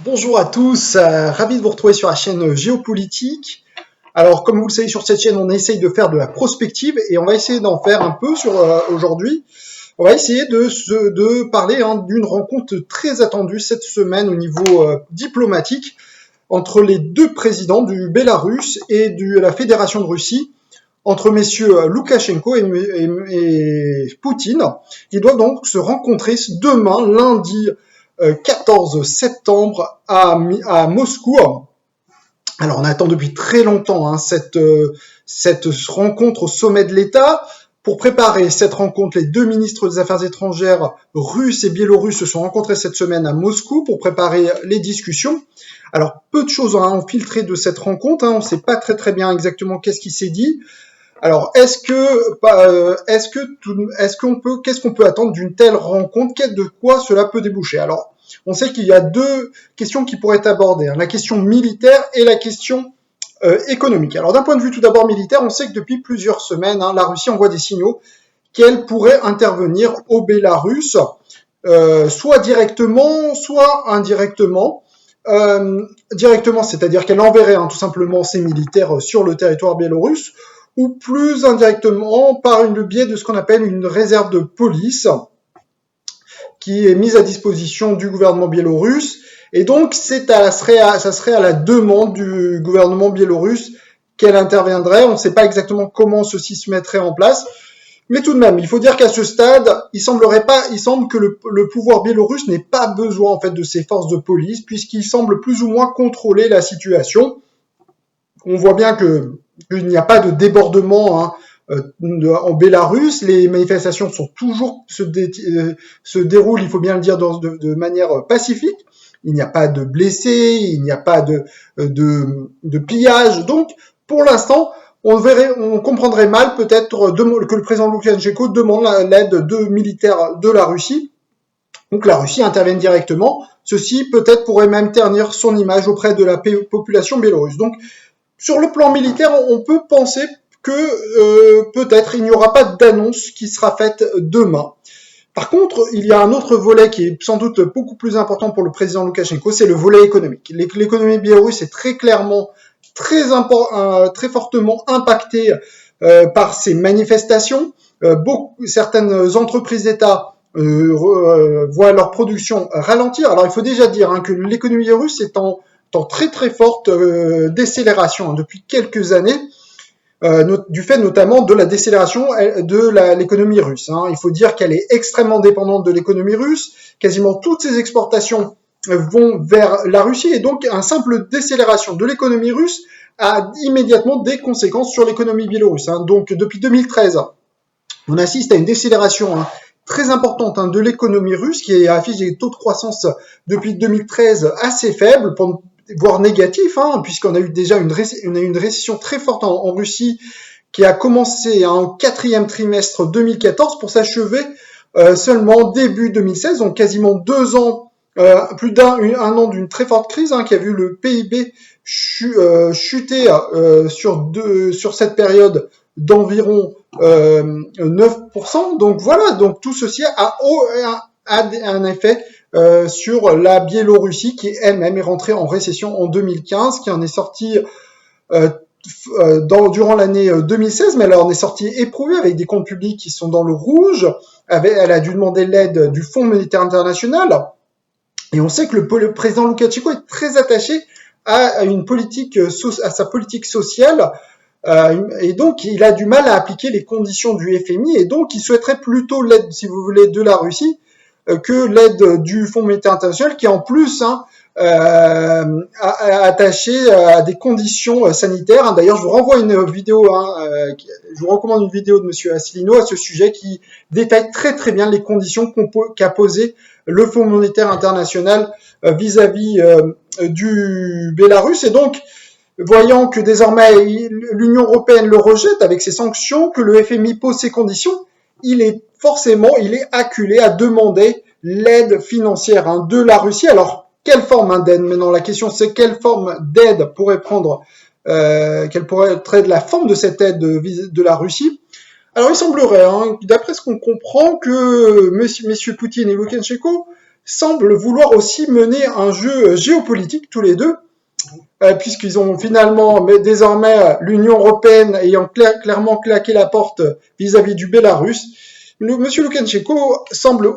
Bonjour à tous, ravi de vous retrouver sur la chaîne Géopolitique. Alors, comme vous le savez, sur cette chaîne, on essaye de faire de la prospective et on va essayer d'en faire un peu sur aujourd'hui. On va essayer de parler d'une rencontre très attendue cette semaine au niveau diplomatique entre les deux présidents du Bélarus et de la Fédération de Russie, entre messieurs Loukachenko et Poutine. Ils doivent donc se rencontrer demain, lundi 14 septembre à Moscou. Alors on attend depuis très longtemps cette rencontre au sommet de l'État. Pour préparer cette rencontre, les deux ministres des Affaires étrangères russes et biélorusses se sont rencontrés cette semaine à Moscou pour préparer les discussions. Alors peu de choses ont filtré de cette rencontre, on ne sait pas très bien exactement qu'est-ce qui s'est dit. Alors, qu'est-ce qu'on peut attendre d'une telle rencontre? De quoi cela peut déboucher? Alors, on sait qu'il y a deux questions qui pourraient être abordées, la question militaire et la question économique. Alors, d'un point de vue tout d'abord militaire, on sait que depuis plusieurs semaines, la Russie envoie des signaux qu'elle pourrait intervenir au Bélarus, soit directement, soit indirectement. Directement, c'est-à-dire qu'elle enverrait tout simplement ses militaires sur le territoire biélorusse, ou plus indirectement par le biais de ce qu'on appelle une réserve de police qui est mise à disposition du gouvernement biélorusse. Et donc, ça serait à la demande du gouvernement biélorusse qu'elle interviendrait. On ne sait pas exactement comment ceci se mettrait en place. Mais tout de même, il faut dire qu'à ce stade, il semble que le pouvoir biélorusse n'ait pas besoin, en fait, de ces forces de police, puisqu'il semble plus ou moins contrôler la situation. On voit bien qu'il n'y a pas de débordement en Bélarus. Les manifestations sont toujours se déroulent, il faut bien le dire, de manière pacifique. Il n'y a pas de blessés, il n'y a pas de pillage. Donc, pour l'instant, on comprendrait mal peut-être que le président Loukachenko demande l'aide de militaires de la Russie. Donc la Russie intervienne directement. Ceci peut-être pourrait même ternir son image auprès de la population biélorusse. Donc, sur le plan militaire, on peut penser que peut-être il n'y aura pas d'annonce qui sera faite demain. Par contre, il y a un autre volet qui est sans doute beaucoup plus important pour le président Loukachenko, c'est le volet économique. L'économie biélorusse est très clairement, très fortement impactée par ces manifestations. Certaines entreprises d'État voient leur production ralentir. Alors il faut déjà dire que l'économie biélorusse est en très forte décélération depuis quelques années, du fait notamment de la décélération de l'économie russe. Il faut dire qu'elle est extrêmement dépendante de l'économie russe. Quasiment toutes ses exportations vont vers la Russie et donc une simple décélération de l'économie russe a immédiatement des conséquences sur l'économie biélorusse. Donc depuis 2013, on assiste à une décélération très importante de l'économie russe qui affiche des taux de croissance depuis 2013 assez faibles, voire négatif, puisqu'on a eu déjà une récession très forte en Russie qui a commencé au quatrième trimestre 2014 pour s'achever seulement début 2016, donc quasiment 2 ans, plus d'un an d'une très forte crise qui a vu le PIB chuter sur cette période d'environ 9%. Donc voilà, donc tout ceci a un effet sur la Biélorussie qui elle-même est rentrée en récession en 2015, qui en est sortie durant l'année 2016, mais elle en est sortie éprouvée avec des comptes publics qui sont dans le rouge. Elle a dû demander l'aide du Fonds monétaire international. Et on sait que le président Loukachenko est très attaché à sa politique sociale. Et donc, il a du mal à appliquer les conditions du FMI. Et donc, il souhaiterait plutôt l'aide, si vous voulez, de la Russie que l'aide du Fonds monétaire international, qui en plus attaché à des conditions sanitaires. D'ailleurs, je vous renvoie une vidéo, je vous recommande une vidéo de Monsieur Asselineau à ce sujet qui détaille très bien les conditions qu'a posées le Fonds monétaire international vis-à-vis du Bélarus. Et donc, voyant que désormais l'Union européenne le rejette avec ses sanctions, que le FMI pose ses conditions, il est acculé à demander l'aide financière de la Russie. Alors, quelle forme d'aide? Maintenant, la question c'est quelle forme d'aide quelle pourrait être la forme de cette aide de la Russie? Alors, il semblerait, d'après ce qu'on comprend, que messieurs Poutine et Loukachenko semblent vouloir aussi mener un jeu géopolitique tous les deux, puisqu'ils ont finalement, mais désormais, l'Union européenne ayant clairement claqué la porte vis-à-vis du Bélarus, Monsieur Loukachenko semble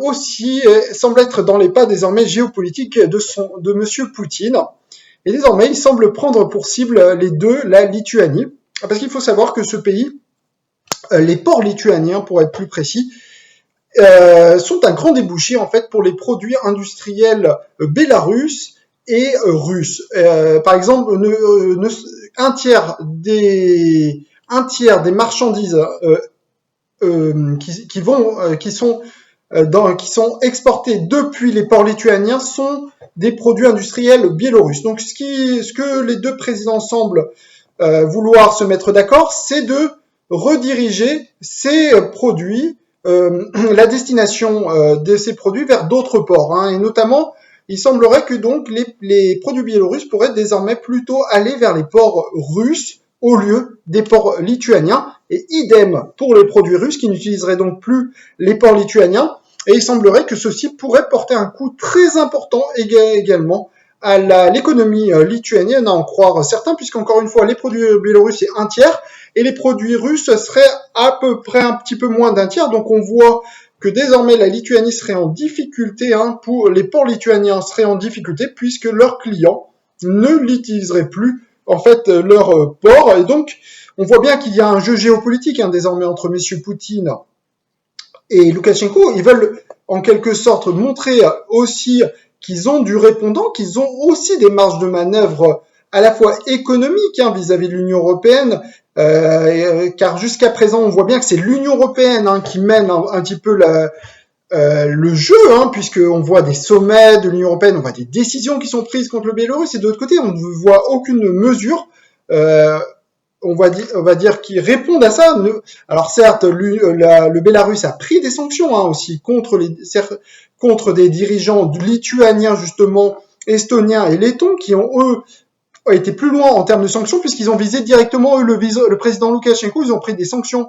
être dans les pas désormais géopolitiques de Monsieur Poutine. Et désormais, il semble prendre pour cible les deux, la Lituanie. Parce qu'il faut savoir que ce pays, les ports lituaniens pour être plus précis, sont un grand débouché en fait pour les produits industriels bélarusses et russes. Par exemple, un tiers des marchandises qui sont exportées depuis les ports lituaniens sont des produits industriels biélorusses. Donc, ce que les deux présidents semblent vouloir se mettre d'accord, c'est de rediriger ces produits, la destination de ces produits vers d'autres ports, hein, et notamment, il semblerait que donc les produits biélorusses pourraient désormais plutôt aller vers les ports russes au lieu des ports lituaniens, et idem pour les produits russes qui n'utiliseraient donc plus les ports lituaniens, et il semblerait que ceci pourrait porter un coup très important également à l'économie lituanienne, à en croire certains, puisqu'encore une fois, les produits biélorusses, c'est un tiers, et les produits russes seraient à peu près un petit peu moins d'un tiers. Donc on voit que désormais la Lituanie serait en difficulté, hein, les ports lituaniens seraient en difficulté, puisque leurs clients ne l'utiliseraient plus, en fait, leur port. Et donc, on voit bien qu'il y a un jeu géopolitique, hein, désormais entre messieurs Poutine et Loukachenko. Ils veulent, en quelque sorte, montrer aussi qu'ils ont du répondant, qu'ils ont aussi des marges de manœuvre à la fois économiques, hein, vis-à-vis de l'Union européenne, car jusqu'à présent, on voit bien que c'est l'Union européenne, hein, qui mène un petit peu le jeu, hein, puisqu'on voit des sommets de l'Union européenne, on voit des décisions qui sont prises contre le Bélarus, et de l'autre côté, on ne voit aucune mesure, on va dire qui répondent à ça. Alors certes, le Bélarus a pris des sanctions, hein, aussi contre des dirigeants lituaniens, justement, estoniens et lettons, qui ont été plus loin en termes de sanctions, puisqu'ils ont visé directement le président Loukachenko. Ils ont pris des sanctions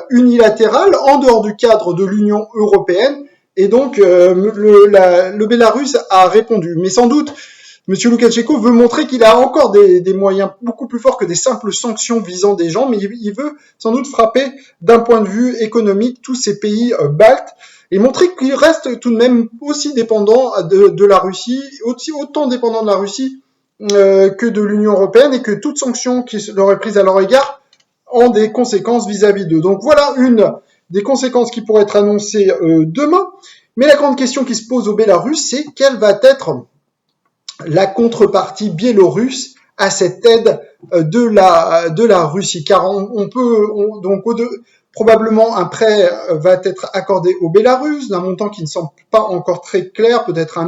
unilatérales en dehors du cadre de l'Union européenne, et donc le Bélarus a répondu. Mais sans doute, M. Loukachenko veut montrer qu'il a encore des moyens beaucoup plus forts que des simples sanctions visant des gens, mais il veut sans doute frapper d'un point de vue économique tous ces pays baltes, et montrer qu'il reste tout de même aussi dépendant de la Russie, autant dépendant de la Russie que de l'Union européenne, et que toute sanction qui leur est prise à leur égard ont des conséquences vis-à-vis d'eux. Donc voilà une des conséquences qui pourraient être annoncées demain. Mais la grande question qui se pose au Bélarus, c'est quelle va être la contrepartie biélorusse à cette aide de la Russie, car probablement un prêt va être accordé au Bélarus d'un montant qui ne semble pas encore très clair, peut-être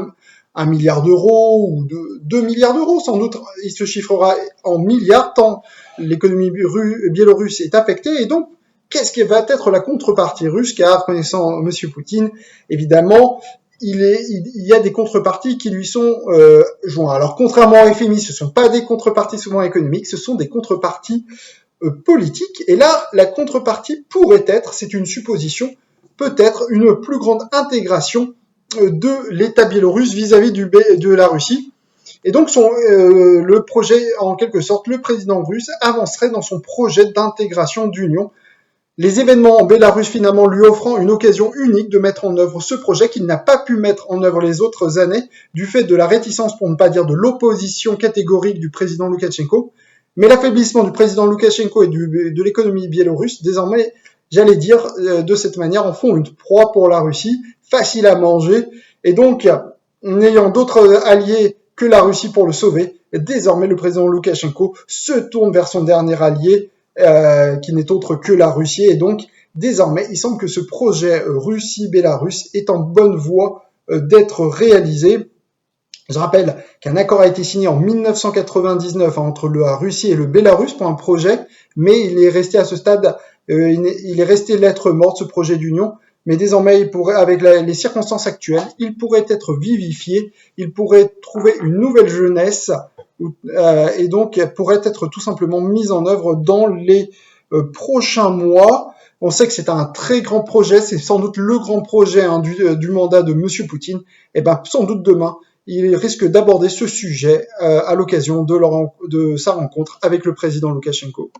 1 milliard d'euros ou 2 milliards d'euros, sans doute il se chiffrera en milliards tant l'économie biélorusse est affectée. Et donc, qu'est-ce qui va être la contrepartie russe? Car, connaissant M. Poutine, évidemment, il y a des contreparties qui lui sont joints. Alors, contrairement au FMI, ce ne sont pas des contreparties souvent économiques, ce sont des contreparties politiques. Et là, la contrepartie pourrait être, c'est une supposition, peut-être une plus grande intégration de l'État biélorusse vis-à-vis de la Russie. Et donc, le projet, en quelque sorte, le président russe avancerait dans son projet d'intégration d'union. Les événements en Bélarus finalement lui offrant une occasion unique de mettre en œuvre ce projet qu'il n'a pas pu mettre en œuvre les autres années du fait de la réticence, pour ne pas dire de l'opposition catégorique du président Loukachenko. Mais l'affaiblissement du président Loukachenko et de l'économie biélorusse, désormais, j'allais dire de cette manière, en font une proie pour la Russie, facile à manger, et donc, n'ayant d'autres alliés que la Russie pour le sauver, désormais le président Loukachenko se tourne vers son dernier allié, qui n'est autre que la Russie, et donc désormais il semble que ce projet Russie-Bélarus est en bonne voie d'être réalisé. Je rappelle qu'un accord a été signé en 1999 entre la Russie et le Bélarus pour un projet, mais il est resté à ce stade, il est resté lettre morte, ce projet d'union. Mais désormais, avec les circonstances actuelles, il pourrait être vivifié, il pourrait trouver une nouvelle jeunesse, et donc pourrait être tout simplement mis en œuvre dans les prochains mois. On sait que c'est un très grand projet, c'est sans doute le grand projet du mandat de M. Poutine. Et ben, sans doute demain, il risque d'aborder ce sujet à l'occasion de sa rencontre avec le président Loukachenko.